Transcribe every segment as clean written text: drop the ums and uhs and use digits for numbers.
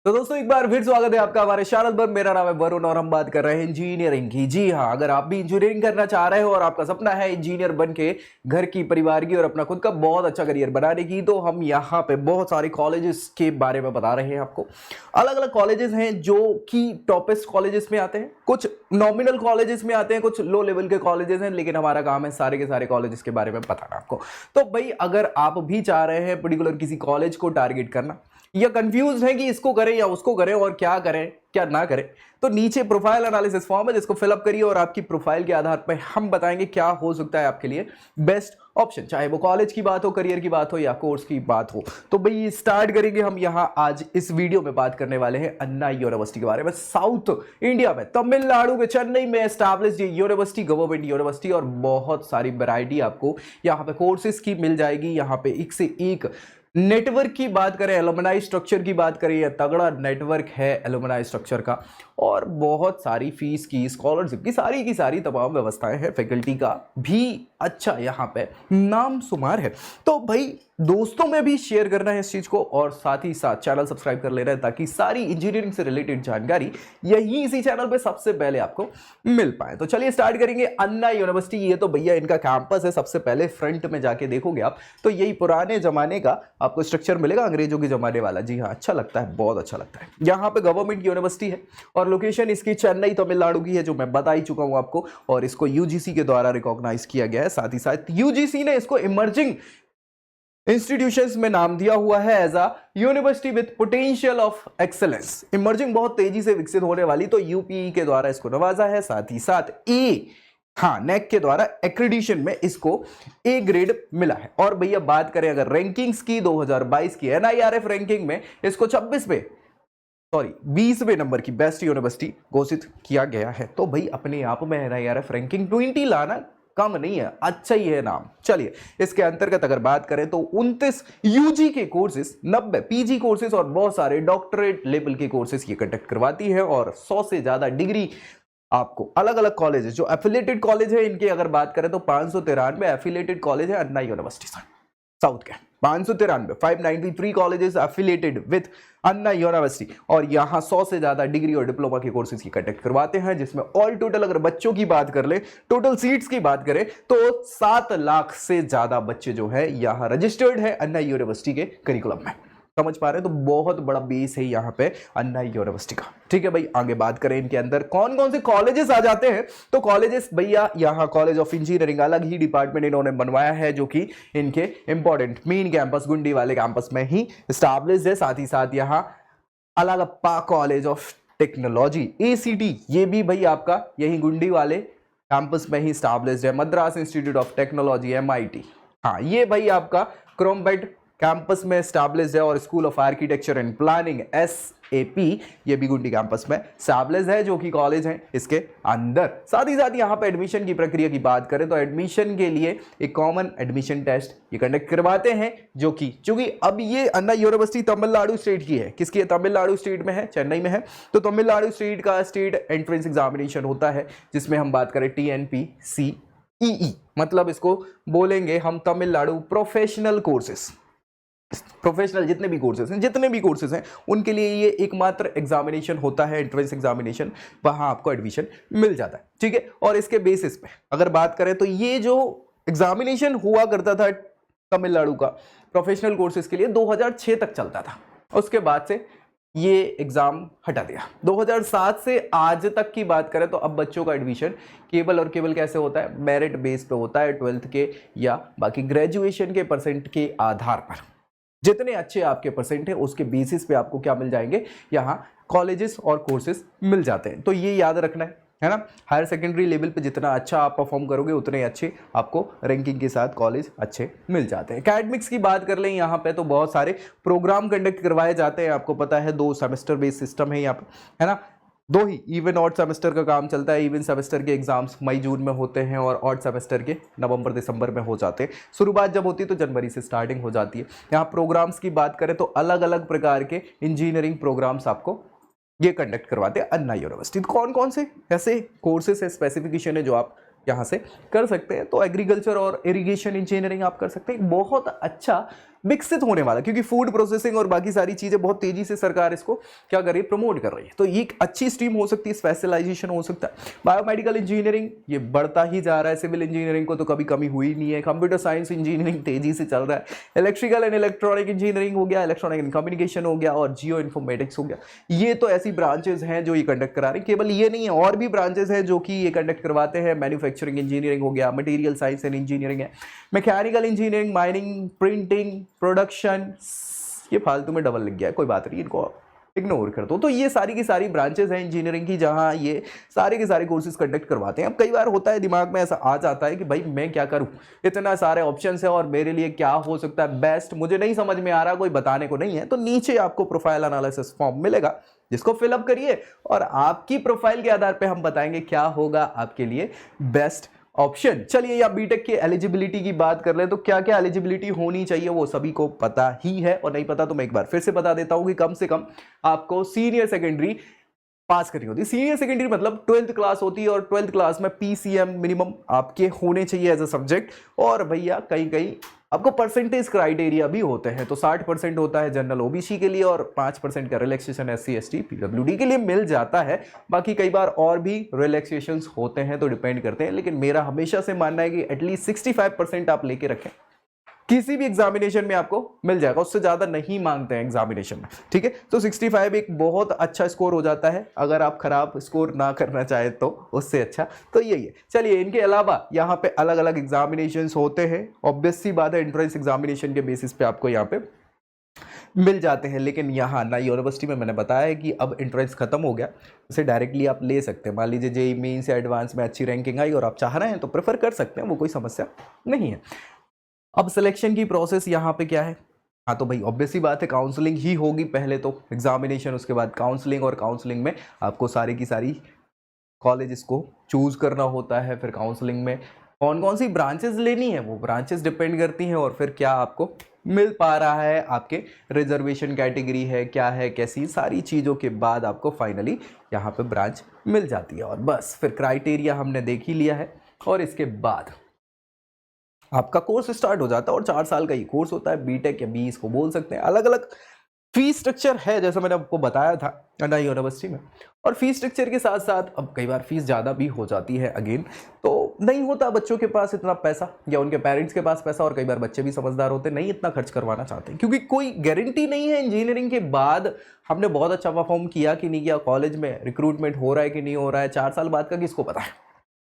तो दोस्तों एक बार फिर स्वागत है आपका हमारे चैनल पर। मेरा नाम है वरुण और हम बात कर रहे हैं इंजीनियरिंग की। जी हाँ, अगर आप भी इंजीनियरिंग करना चाह रहे हो और आपका सपना है इंजीनियर बन के घर की, परिवार की और अपना खुद का बहुत अच्छा करियर बनाने की, तो हम यहाँ पे बहुत सारे कॉलेजेस के बारे में बता रहे हैं आपको। अलग अलग कॉलेजेस हैं जो कि टॉपेस्ट कॉलेजेस में आते हैं, कुछ नॉमिनल कॉलेजेस में आते हैं, कुछ लो लेवल के कॉलेजेस हैं, लेकिन हमारा काम है सारे के सारे कॉलेजेस के बारे में बताना आपको। तो भाई अगर आप भी चाह रहे हैं पर्टिकुलर किसी कॉलेज को टारगेट करना, या कंफ्यूज है कि इसको करें या उसको करें और क्या करें क्या ना करें, तो नीचे प्रोफाइल एनालिसिस फॉर्म है जिसको फिलअप करिए और आपकी प्रोफाइल के आधार पर हम बताएंगे क्या हो सकता है आपके लिए बेस्ट ऑप्शन, चाहे वो कॉलेज की बात हो, करियर की बात हो या कोर्स की बात हो। तो भाई स्टार्ट करेंगे हम यहां आज इस वीडियो में बात करने वाले हैं अन्ना यूनिवर्सिटी के बारे में। साउथ इंडिया में तमिलनाडु के चेन्नई में एस्टैब्लिश्ड यूनिवर्सिटी, गवर्नमेंट यूनिवर्सिटी, और बहुत सारी वैरायटी आपको यहां पे कोर्सेज की मिल जाएगी। यहां पे एक से एक नेटवर्क की बात करें, एलुमनाई स्ट्रक्चर की बात करें, यह तगड़ा नेटवर्क है एलुमनाई स्ट्रक्चर का, और बहुत सारी फीस की, स्कॉलरशिप की सारी तमाम व्यवस्थाएं हैं। फैकल्टी का भी अच्छा यहाँ पे नाम शुमार है। तो भाई दोस्तों में भी शेयर करना है इस चीज को, और साथ ही साथ चैनल सब्सक्राइब कर लेना है ताकि सारी इंजीनियरिंग से रिलेटेड जानकारी यही इसी चैनल पे सबसे पहले आपको मिल पाए। तो चलिए स्टार्ट करेंगे। अन्ना यूनिवर्सिटी, ये तो भैया इनका कैंपस है। सबसे पहले फ्रंट में जाके देखोगे आप तो यही पुराने जमाने का आपको स्ट्रक्चर मिलेगा, अंग्रेजों के जमाने वाला। जी हाँ, अच्छा लगता है, बहुत अच्छा लगता है। यहाँ पे गवर्नमेंट यूनिवर्सिटी है और लोकेशन इसकी चेन्नई तमिलनाडु की है, जो मैं बता ही चुका हूं आपको, और इसको यूजीसी के द्वारा रिकॉग्नाइज किया गया है। साथ ही साथ यूजीसी ने इसको इमर्जिंग इंस्टीट्यूशंस में नाम दिया हुआ है as a university with potential of excellence. Emerging, बहुत तेजी से विकसित होने वाली, तो यूपीई के द्वारा इसको नवाजा है। साथ ही साथ नेक के द्वारा एक्रेडिशन में इसको ए ग्रेड मिला है। और भैया बात करें अगर रैंकिंग्स की, 2022 की एनआईआरएफ रैंकिंग में इसको 20वें नंबर की बेस्ट यूनिवर्सिटी घोषित किया गया है। तो भाई अपने आप में एनआईआरएफ रैंकिंग 20 लाना कम नहीं है, अच्छा ही है नाम। चलिए इसके अंतर्गत अगर बात करें तो 29 यूजी के कोर्सेज, 90 पीजी कोर्सेज और बहुत सारे डॉक्टरेट लेवल के कोर्सेज ये कंडक्ट करवाती है, और 100 से ज्यादा डिग्री आपको अलग अलग कॉलेज जो एफिलेटेड कॉलेज है इनकी अगर बात करें तो 593 एफिलेटेड कॉलेज है अन्ना यूनिवर्सिटी साउथ के। 593 593 colleges affiliated with Anna university, और यहां 100 से ज्यादा डिग्री और डिप्लोमा के कोर्सेज की कंडक्ट करवाते हैं, जिसमें ऑल टोटल अगर बच्चों की बात कर ले, टोटल सीट्स की बात करें तो 7 लाख से ज्यादा बच्चे जो है यहां रजिस्टर्ड है अन्ना यूनिवर्सिटी के करिकुलम में। समझ पा रहे हैं? तो बहुत बड़ा बेस है यहाँ पे अन्ना यूनिवर्सिटी का। ठीक है भाई, आगे बात करें इनके अंदर कौन कौन से कॉलेजेस आ जाते हैं। तो कॉलेजेस भैया यहाँ कॉलेज ऑफ इंजीनियरिंग अलग ही डिपार्टमेंट इन्होंने बनवाया है, जो कि इनके इंपॉर्टेंट मेन कैंपस गुंडी वाले कैंपस में ही स्टैब्लिश्ड है। साथ ही साथ यहाँ Alagappa college of technology ACT, ये भी भाई आपका यही गुंडी वाले कैंपस में ही स्टैब्लिश्ड है। Madras institute of technology MIT, हाँ ये भाई आपका क्रोमबेट कैंपस में स्टैब्लिश्ड है। और school of architecture and planning SAP, ये भी गुंडी कैंपस में स्टैब्लिश्ड है, जो कि कॉलेज है इसके अंदर। साथ ही साथ यहाँ पे एडमिशन की प्रक्रिया की बात करें तो एडमिशन के लिए एक कॉमन एडमिशन टेस्ट ये कंडक्ट करवाते हैं, जो कि चूंकि अब ये अन्ना यूनिवर्सिटी तमिलनाडु स्टेट की है। किसकी है? तमिलनाडु स्टेट में है, चेन्नई में है। तो तमिलनाडु स्टेट का स्टेट एंट्रेंस एग्जामिनेशन होता है, जिसमें हम बात करें TNPCEE, मतलब इसको बोलेंगे हम तमिलनाडु प्रोफेशनल कोर्सेस। प्रोफेशनल जितने भी कोर्सेज हैं उनके लिए ये एकमात्र एग्जामिनेशन होता है, एंट्रेंस एग्जामिनेशन, वहां आपको एडमिशन मिल जाता है। ठीक है, और इसके बेसिस पे अगर बात करें तो ये जो एग्जामिनेशन हुआ करता था तमिलनाडु का प्रोफेशनल कोर्सेज के लिए 2006 तक चलता था। उसके बाद से ये एग्जाम हटा दिया। 2007 से आज तक की बात करें तो अब बच्चों का एडमिशन केवल कैसे होता है? मेरिट बेस पे होता है, 12th के या बाकी ग्रेजुएशन के परसेंट के आधार पर। जितने अच्छे आपके परसेंट है उसके बेसिस पे आपको क्या मिल जाएंगे? यहाँ कॉलेजेस और कोर्सेज मिल जाते हैं। तो ये याद रखना है ना, हायर सेकेंडरी लेवल पे जितना अच्छा आप परफॉर्म करोगे उतने अच्छे आपको रैंकिंग के साथ कॉलेज अच्छे मिल जाते हैं। एकेडमिक्स की बात कर लें यहाँ पे तो बहुत सारे प्रोग्राम कंडक्ट करवाए जाते हैं। आपको पता है 2 सेमेस्टर बेस्ड सिस्टम है यहाँ पे, है ना। 2 ही इवन ऑड सेमेस्टर का काम चलता है। इवन सेमेस्टर के एग्जाम्स मई जून में होते हैं और ऑड सेमेस्टर के नवंबर दिसंबर में हो जाते हैं। शुरुआत जब होती है तो जनवरी से स्टार्टिंग हो जाती है। यहाँ प्रोग्राम्स की बात करें तो अलग अलग प्रकार के इंजीनियरिंग प्रोग्राम्स आपको ये कंडक्ट करवाते हैं अन्ना यूनिवर्सिटी। कौन कौन से ऐसे कोर्सेस है, स्पेसिफिकेशन है जो आप यहाँ से कर सकते हैं? तो एग्रीकल्चर और इरिगेशन इंजीनियरिंग आप कर सकते हैं। बहुत अच्छा विकसित होने वाला, क्योंकि फूड प्रोसेसिंग और बाकी सारी चीजें बहुत तेजी से सरकार इसको क्या कर रही है, प्रमोट कर रही है। तो ये एक अच्छी स्ट्रीम हो सकती है, स्पेशलाइजेशन हो सकता है। बायोमेडिकल इंजीनियरिंग ये बढ़ता ही जा रहा है, सिविल इंजीनियरिंग को तो कभी कमी हुई नहीं है। कंप्यूटर साइंस इंजीनियरिंग तेजी से चल रहा है। इलेक्ट्रिकल एंड इलेक्ट्रॉनिक इंजीनियरिंग हो गया, इलेक्ट्रॉनिक एंड कम्युनिकेशन हो गया, और जियो इन्फॉर्मेटिक्स हो गया। ये तो ऐसी ब्रांचेस हैं जो ये कंडक्ट करा रही है। केवल ये नहीं है, और भी ब्रांचेस हैं जो कि ये कंडक्ट करवाते हैं। मैन्युफैक्चरिंग इंजीनियरिंग हो गया, मटेरियल साइंस एंड इंजीनियरिंग है, mechanical engineering, mining, printing, production. ये फालतू में डबल लग गया है, कोई बात नहीं, इनको इग्नोर कर दो। तो ये सारी की सारी ब्रांचेस हैं इंजीनियरिंग की, जहां ये सारे के सारे कोर्सेज कंडक्ट करवाते हैं। अब कई बार होता है दिमाग में ऐसा आ जाता है कि भाई मैं क्या करूं, इतना सारे ऑप्शंस है और मेरे लिए क्या हो सकता है बेस्ट, मुझे नहीं समझ में आ रहा, कोई बताने को नहीं है। तो नीचे आपको प्रोफाइल एनालिसिस फॉर्म मिलेगा, जिसको फिलअप करिए और आपकी प्रोफाइल के आधार पर हम बताएंगे क्या होगा आपके लिए बेस्ट ऑप्शन। चलिए, या बीटेक की एलिजिबिलिटी की बात कर ले तो क्या क्या एलिजिबिलिटी होनी चाहिए वो सभी को पता ही है, और नहीं पता तो मैं एक बार फिर से बता देता हूं कि कम से कम आपको सीनियर सेकेंडरी पास करनी होती है। सीनियर सेकेंडरी मतलब 12th क्लास होती है, और 12th क्लास में पीसीएम मिनिमम आपके होने चाहिए एज अ सब्जेक्ट। और भैया कहीं कहीं आपको परसेंटेज क्राइटेरिया भी होते हैं, तो 60% होता है जनरल ओबीसी के लिए, और 5% का रिलैक्सेशन एससी एसटी पीडब्ल्यूडी के लिए मिल जाता है। बाकी कई बार और भी रिलैक्सेशंस होते हैं, तो डिपेंड करते हैं, लेकिन मेरा हमेशा से मानना है कि एटलीस्ट 65% आप लेके रखें, किसी भी एग्जामिनेशन में आपको मिल जाएगा, उससे ज्यादा नहीं मांगते हैं एग्जामिनेशन में, ठीक है। तो 65 एक बहुत अच्छा स्कोर हो जाता है, अगर आप खराब स्कोर ना करना चाहे तो उससे अच्छा तो यही है। चलिए, इनके अलावा यहाँ पे अलग अलग एग्जामिनेशंस होते हैं, ऑब्वियस सी बात है, एंट्रेंस एग्जामिनेशन के बेसिस पे आपको यहाँ पे मिल जाते हैं। लेकिन यहाँ नई यूनिवर्सिटी में मैंने बताया है कि अब एंट्रेंस खत्म हो गया, इसे डायरेक्टली आप ले सकते हैं। मान लीजिए जेईई मेंस या एडवांस में अच्छी रैंकिंग आई और आप चाह रहे हैं तो प्रेफर कर सकते हैं, वो कोई समस्या नहीं है। अब सिलेक्शन की प्रोसेस यहाँ पे क्या है, हाँ तो भाई ऑब्वियस ही बात है, काउंसलिंग ही होगी, पहले तो एग्जामिनेशन, उसके बाद काउंसलिंग, और काउंसलिंग में आपको सारी की सारी कॉलेजेस को चूज करना होता है। फिर काउंसलिंग में कौन कौन सी ब्रांचेस लेनी है वो ब्रांचेस डिपेंड करती हैं, और फिर क्या आपको मिल पा रहा है, आपके रिजर्वेशन कैटेगरी है क्या है, कैसी सारी चीज़ों के बाद आपको फाइनली यहाँ पे ब्रांच मिल जाती है। और बस फिर क्राइटेरिया हमने देख ही लिया है, और इसके बाद आपका कोर्स स्टार्ट हो जाता है, और 4 साल का ही कोर्स होता है, बीटेक या बी इसको बोल सकते हैं। अलग अलग फीस स्ट्रक्चर है, जैसा मैंने आपको बताया था नई यूनिवर्सिटी में। और फीस स्ट्रक्चर के साथ साथ अब कई बार फीस ज़्यादा भी हो जाती है, अगेन तो नहीं होता बच्चों के पास इतना पैसा, या उनके पेरेंट्स के पास पैसा, और कई बार बच्चे भी समझदार होते नहीं इतना खर्च करवाना चाहते, क्योंकि कोई गारंटी नहीं है इंजीनियरिंग के बाद हमने बहुत अच्छा परफॉर्म किया कि नहीं किया, कॉलेज में रिक्रूटमेंट हो रहा है कि नहीं हो रहा है, 4 साल बाद का किसको पता है।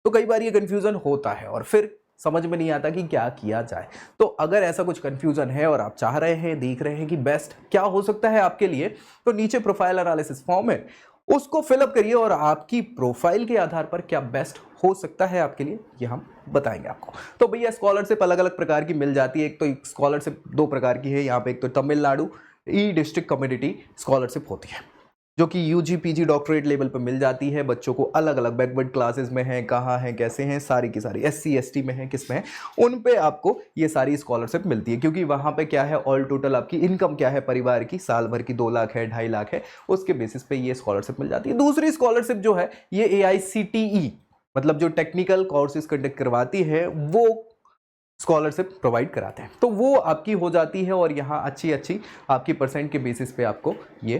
तो कई बार ये कन्फ्यूजन होता है, और फिर समझ में नहीं आता कि क्या किया जाए। तो अगर ऐसा कुछ कंफ्यूजन है और आप चाह रहे हैं, देख रहे हैं कि बेस्ट क्या हो सकता है आपके लिए, तो नीचे प्रोफाइल एनालिसिस फॉर्म है, उसको फिलअप करिए, और आपकी प्रोफाइल के आधार पर क्या बेस्ट हो सकता है आपके लिए ये हम बताएंगे आपको। तो भैया स्कॉलरशिप अलग अलग प्रकार की मिल जाती है। एक तो स्कॉलरशिप 2 प्रकार की है यहाँ पे, एक तो तमिलनाडु ई डिस्ट्रिक्ट कम्युनिटी स्कॉलरशिप होती है, जो कि यूजी पीजी डॉक्टरेट लेवल पर मिल जाती है बच्चों को। अलग अलग बैकवर्ड क्लासेस में हैं, कहाँ हैं, कैसे हैं, सारी की सारी एससी एसटी में हैं, किस में है, उन पे आपको ये सारी स्कॉलरशिप मिलती है। क्योंकि वहाँ पे क्या है, ऑल टोटल आपकी इनकम क्या है परिवार की, साल भर की 2 लाख है, 2.5 लाख है, उसके बेसिस पे ये स्कॉलरशिप मिल जाती है। दूसरी स्कॉलरशिप जो है ये AICTE मतलब जो टेक्निकल कोर्सेज कंडक्ट करवाती है वो स्कॉलरशिप प्रोवाइड कराते हैं, तो वो आपकी हो जाती है, और यहाँ अच्छी अच्छी आपकी परसेंट के बेसिस पे आपको ये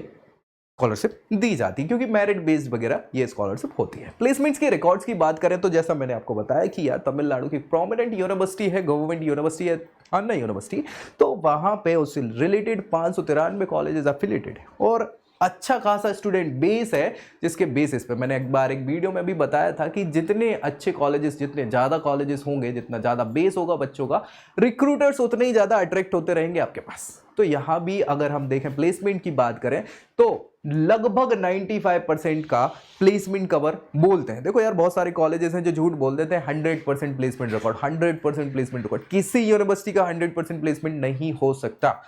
स्कॉलरशिप दी जाती है, क्योंकि मेरिट बेस्ड वगैरह ये स्कॉलरशिप होती है। प्लेसमेंट्स के रिकॉर्ड्स की बात करें तो जैसा मैंने आपको बताया कि यार तमिलनाडु की प्रोमिनेंट यूनिवर्सिटी है, गवर्नमेंट यूनिवर्सिटी है, अन्ना यूनिवर्सिटी, तो वहाँ पे उससे रिलेटेड 593 कॉलेजेस एफिलिएटेड है, और अच्छा खासा स्टूडेंट बेस है, जिसके बेसिस पे मैंने एक बार एक वीडियो में भी बताया था कि जितने अच्छे कॉलेजेस, जितने ज़्यादा कॉलेजेस होंगे, जितना ज़्यादा बेस होगा बच्चों का, रिक्रूटर्स उतने ही ज़्यादा अट्रैक्ट होते रहेंगे आपके पास। तो यहाँ भी अगर हम देखें प्लेसमेंट की बात करें तो लगभग 95% का प्लेसमेंट कवर बोलते हैं। देखो यार बहुत सारे कॉलेजेस हैं जो झूठ बोल देते हैं 100% प्लेसमेंट रिकॉर्ड, 100% प्लेसमेंट रिकॉर्ड, किसी यूनिवर्सिटी का 100% प्लेसमेंट नहीं हो सकता,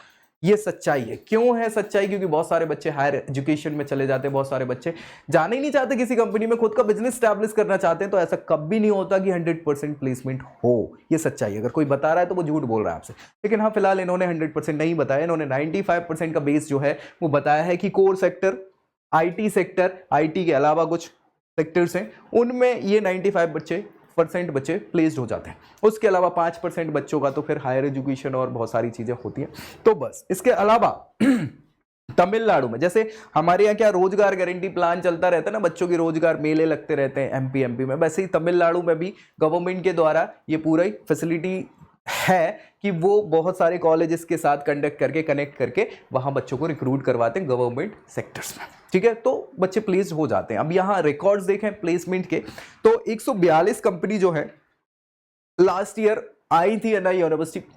ये सच्चाई है। क्यों है सच्चाई? क्योंकि बहुत सारे बच्चे हायर एजुकेशन में चले जाते हैं, बहुत सारे बच्चे जाने ही नहीं चाहते किसी कंपनी में, खुद का बिजनेस स्टैब्लिश करना चाहते हैं, तो ऐसा कभी नहीं होता कि 100% प्लेसमेंट हो, ये सच्चाई है। अगर कोई बता रहा है तो वो झूठ बोल रहा है आपसे। लेकिन हाँ फिलहाल इन्होंने 100% नहीं बताया, इन्होंने 95% का बेस जो है वो बताया है कि core sector, IT sector, IT के अलावा कुछ सेक्टर्स हैं उनमें ये 95 बच्चे 5% बच्चे प्लेस्ड हो जाते हैं। उसके अलावा 5% बच्चों का तो फिर हायर एजुकेशन और बहुत सारी चीजें होती हैं। तो बस इसके अलावा तमिलनाडु में जैसे हमारे यहाँ क्या रोजगार गारंटी प्लान चलता रहता है ना, बच्चों के रोजगार मेले लगते रहते हैं एमपी में, वैसे ही तमिलनाडु में भी गवर्नमेंट के द्वारा ये पूरा फैसिलिटी है कि वो बहुत सारे कॉलेजेस के साथ कनेक्ट करके वहां बच्चों को रिक्रूट करवाते हैं गवर्नमेंट सेक्टर्स में। ठीक है, तो बच्चे प्लेस्ड हो जाते हैं। अब यहाँ रिकॉर्ड्स देखें प्लेसमेंट के, तो 142 कंपनी जो है लास्ट ईयर आई थी अन्ना यूनिवर्सिटी,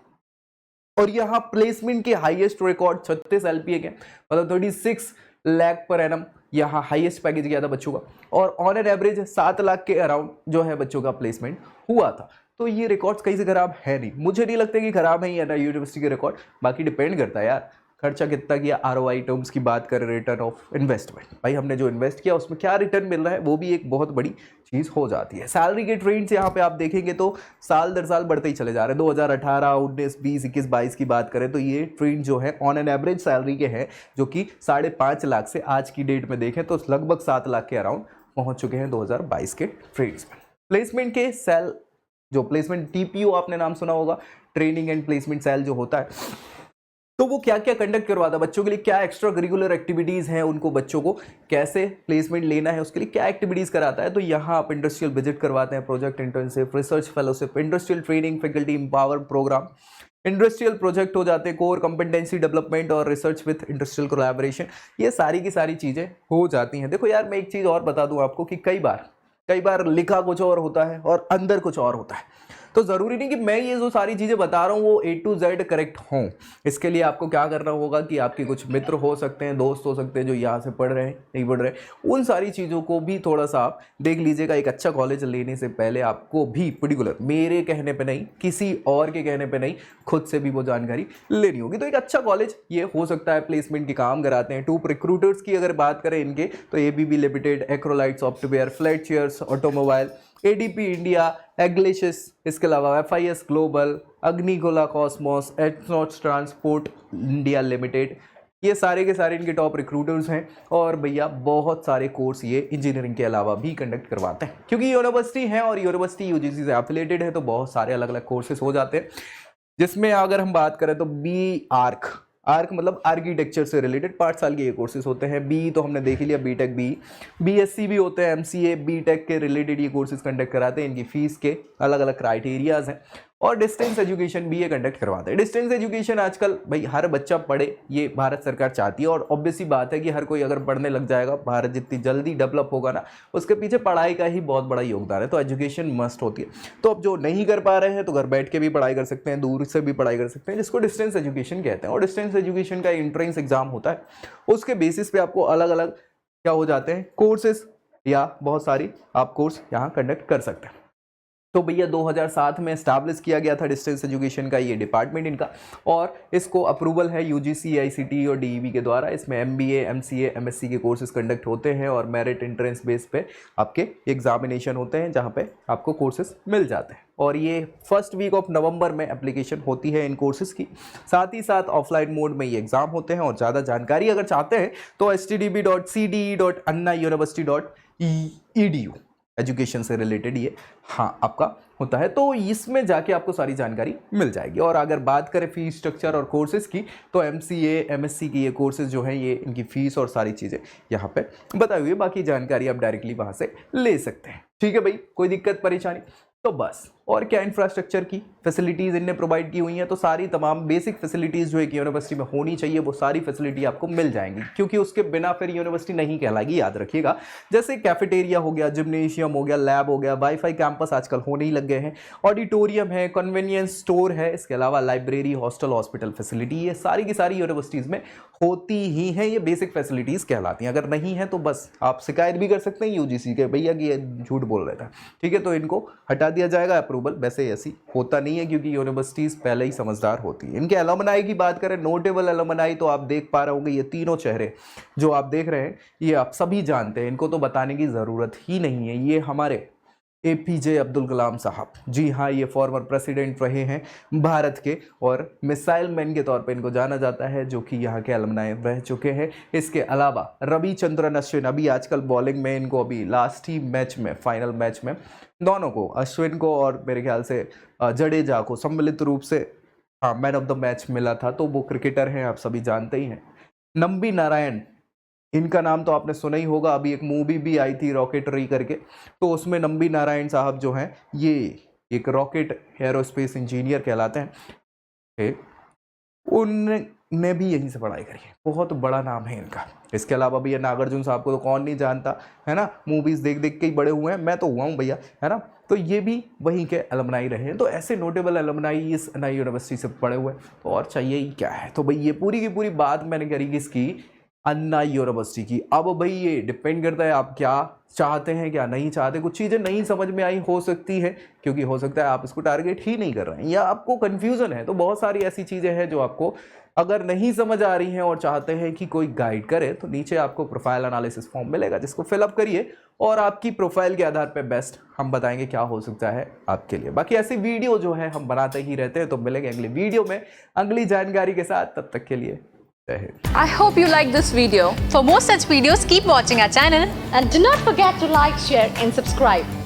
और यहां प्लेसमेंट के हाईएस्ट रिकॉर्ड 36 एलपीए के, मतलब 36 लाख पर एनम यहां हाईएस्ट पैकेज गया था बच्चों का, और ऑन एन एवरेज 7 लाख के अराउंड जो है बच्चों का प्लेसमेंट हुआ था। तो ये रिकॉर्ड्स कहीं से खराब है नहीं, मुझे नहीं लगता कि खराब है ये अन्ना यूनिवर्सिटी के रिकॉर्ड। बाकी डिपेंड करता है यार, खर्चा कितना किया, आरओआई टर्म्स की बात करें, रिटर्न ऑफ इन्वेस्टमेंट, भाई हमने जो इन्वेस्ट किया उसमें क्या रिटर्न मिल रहा है, वो भी एक बहुत बड़ी चीज हो जाती है। सैलरी के ट्रेंड्स यहाँ पे आप देखेंगे तो साल दर साल बढ़ते ही चले जा रहे हैं। 2018, 19, 20, 21, 22 की बात करें तो ये ट्रेंड जो है ऑन एन एवरेज सैलरी के हैं, जो कि 5.5 लाख से आज की डेट में देखें तो लगभग 7 लाख के अराउंड पहुंच चुके हैं 2022 के ट्रेंड्स में। प्लेसमेंट के सेल, जो प्लेसमेंट टीपीओ आपने नाम सुना होगा, ट्रेनिंग एंड प्लेसमेंट सेल जो होता है, तो वो क्या क्या कंडक्ट करवाता है बच्चों के लिए, क्या एक्स्ट्रा करिकुलर एक्टिविटीज हैं, उनको बच्चों को कैसे प्लेसमेंट लेना है उसके लिए क्या एक्टिविटीज कराता है। तो यहाँ आप इंडस्ट्रियल विजिट करवाते हैं, project internship, research fellowship, industrial training, faculty empower programme, industrial project हो जाते हैं, कोर कॉम्पिटेंसी डेवलपमेंट और रिसर्च विद इंडस्ट्रियल कोलैबोरेशन, ये सारी की सारी चीजें हो जाती हैं। देखो यार, मैं एक चीज और बता दूं आपको कि कई बार लिखा कुछ और होता है और अंदर कुछ और होता है। तो जरूरी नहीं कि मैं ये जो सारी चीजें बता रहा हूं वो A to Z करेक्ट हों। इसके लिए आपको क्या करना होगा कि आपके कुछ मित्र हो सकते हैं, दोस्त हो सकते हैं जो यहाँ से पढ़ रहे हैं, नहीं पढ़ रहे, उन सारी चीज़ों को भी थोड़ा सा आप देख लीजिएगा। एक अच्छा कॉलेज लेने से पहले आपको भी पर्टिकुलर, मेरे कहने पे नहीं, किसी और के कहने पे नहीं, खुद से भी वो जानकारी लेनी होगी। तो एक अच्छा कॉलेज ये हो सकता है, प्लेसमेंट के काम कराते हैं। टॉप रिक्रूटर्स की अगर बात करें इनके, तो ABB limited, Acrolite software, flat chairs automobile, ADP India, एग्लिशिस, इसके अलावा FIS ग्लोबल, अग्निगोला कॉस्मोस, एटनॉट्स ट्रांसपोर्ट इंडिया लिमिटेड, ये सारे के सारे इनके टॉप रिक्रूटर्स हैं। और भैया बहुत सारे कोर्स ये इंजीनियरिंग के अलावा भी कंडक्ट करवाते हैं, क्योंकि यूनिवर्सिटी है और यूनिवर्सिटी UGC से एफिलेटेड है, तो बहुत सारे अलग अलग कोर्सेज हो जाते हैं। जिसमें अगर हम बात करें तो BARC मतलब आर्किटेक्चर से रिलेटेड 5 साल के ये कोर्सेज होते हैं। बी तो हमने देख लिया, बीटेक, BSc भी होते हैं, MCA, बीटेक के रिलेटेड ये कोर्सेज कंडक्ट कराते हैं। इनकी फीस के अलग अलग क्राइटेरियाज हैं, और डिस्टेंस एजुकेशन भी ये कंडक्ट करवाते हैं। डिस्टेंस एजुकेशन आजकल भाई हर बच्चा पढ़े, ये भारत सरकार चाहती है, और ऑब्वियसली बात है कि हर कोई अगर पढ़ने लग जाएगा, भारत जितनी जल्दी डेवलप होगा ना, उसके पीछे पढ़ाई का ही बहुत बड़ा योगदान है। तो एजुकेशन मस्ट होती है। तो अब जो नहीं कर पा रहे हैं तो घर बैठ के भी पढ़ाई कर सकते हैं, दूर से भी पढ़ाई कर सकते हैं, जिसको डिस्टेंस एजुकेशन कहते हैं। और डिस्टेंस एजुकेशन का एंट्रेंस एग्जाम होता है, उसके बेसिस पे आपको अलग अलग क्या हो जाते हैं कोर्सेज, या बहुत सारी आप कोर्स यहाँ कंडक्ट कर सकते हैं। तो भैया 2007 में एस्टैब्लिश किया गया था डिस्टेंस एजुकेशन का ये डिपार्टमेंट इनका, और इसको अप्रूवल है UGC, ICT और DEV के द्वारा। इसमें MBA, MCA, MSc के कोर्सेज कंडक्ट होते हैं, और मेरिट एंट्रेंस बेस पे आपके एग्जामिनेशन होते हैं, जहाँ पे आपको कोर्सेज मिल जाते हैं। और ये फर्स्ट वीक ऑफ नवंबर में एप्लीकेशन होती है इन कोर्सेज की। साथ ही साथ ऑफलाइन मोड में ये एग्जाम होते हैं। और ज़्यादा जानकारी अगर चाहते हैं तो http.cde.annauniversity.edu एजुकेशन से रिलेटेड ये आपका होता है, तो इसमें जाके आपको सारी जानकारी मिल जाएगी। और अगर बात करें फीस स्ट्रक्चर और कोर्सेज की, तो MCA, MSc की ये कोर्सेज जो हैं, ये इनकी फीस और सारी चीज़ें यहाँ पे बताई हुई है। बाकी जानकारी आप डायरेक्टली वहाँ से ले सकते हैं। ठीक है भाई, कोई दिक्कत परेशानी तो बस। और क्या इंफ्रास्ट्रक्चर की फैसिलिटीज़ इनने प्रोवाइड की हुई हैं, तो सारी तमाम बेसिक फैसिलिटीज़ जो एक यूनिवर्सिटी में होनी चाहिए वो सारी फैसिलिटी आपको मिल जाएंगी, क्योंकि उसके बिना फिर यूनिवर्सिटी नहीं कहलाएगी, याद रखिएगा। जैसे कैफेटेरिया हो गया, जिम्नेशियम हो गया, लैब हो गया, वाईफाई कैंपस आजकल होने ही लग गए हैं, ऑडिटोरियम है, कन्वीनियंस स्टोर है, इसके अलावा लाइब्रेरी, हॉस्टल, हॉस्पिटल फैसिलिटी, ये सारी की सारी यूनिवर्सिटीज़ में होती ही हैं। ये बेसिक फैसिलिटीज़ कहलाती हैं। अगर नहीं है तो बस आप शिकायत भी कर सकते हैं UGC के, भैया कि ये झूठ बोल रहा था, ठीक है, तो इनको हटा दिया जाएगा अप्रूवल। वैसे ऐसी होता नहीं है, क्योंकि यूनिवर्सिटीज़ पहले ही समझदार होती है। इनके एलुमनाई की बात करें, नोटेबल एलुमनाई, तो आप देख पा रहे होंगे ये तीनों चेहरे जो आप देख रहे हैं, ये आप सभी जानते हैं, इनको तो बताने की ज़रूरत ही नहीं है। ये हमारे APJ अब्दुल कलाम साहब। जी हाँ, ये फॉर्मर प्रेसिडेंट रहे हैं भारत के और मिसाइल मैन के तौर पे इनको जाना जाता है, जो कि यहाँ के अलमनाई रह चुके हैं। इसके अलावा रविचंद्रन अश्विन, अभी आजकल बॉलिंग में इनको अभी लास्ट ही मैच में, फाइनल मैच में दोनों को, अश्विन को और मेरे ख्याल से जडेजा को सम्मिलित रूप से मैन ऑफ द मैच मिला था। तो वो क्रिकेटर हैं, आप सभी जानते ही हैं। नंबी नारायण, इनका नाम तो आपने सुना ही होगा, अभी एक मूवी भी आई थी रॉकेटरी करके, तो उसमें नंबी नारायण साहब जो हैं ये एक रॉकेट एरोस्पेस इंजीनियर कहलाते हैं। उनने भी यहीं से पढ़ाई करी है, बहुत बड़ा नाम है इनका। इसके अलावा भैया नागार्जुन साहब को तो कौन नहीं जानता है ना, मूवीज़ देख देख के ही बड़े हुए हैं, मैं तो हुआ हूँ भैया, है ना। तो ये भी वहीं के अलमनाई रहे हैं। तो ऐसे नोटेबल अलमनाई इस अन्ना यूनिवर्सिटी से पढ़े हुए हैं, तो और चाहिए ही क्या है। तो भाई ये पूरी की पूरी बात मैंने करी किसकी, अन्ना यूनिवर्सिटी की। अब भाई ये डिपेंड करता है आप क्या चाहते हैं क्या नहीं चाहते। कुछ चीज़ें नहीं समझ में आई हो सकती है, क्योंकि हो सकता है आप इसको टारगेट ही नहीं कर रहे हैं या आपको कन्फ्यूज़न है। तो बहुत सारी ऐसी चीज़ें हैं जो आपको अगर नहीं समझ आ रही हैं और चाहते हैं कि कोई गाइड करे, तो नीचे आपको प्रोफाइल एनालिसिस फॉर्म मिलेगा, जिसको फिलअप करिए और आपकी प्रोफाइल के आधार पर बेस्ट हम बताएंगे क्या हो सकता है आपके लिए। बाकी ऐसी वीडियो जो है हम बनाते ही रहते हैं, तो मिलेंगे अगली वीडियो में अगली जानकारी के साथ। तब तक के लिए I hope you like this video. For more such videos, keep watching our channel and do not forget to like, share and subscribe.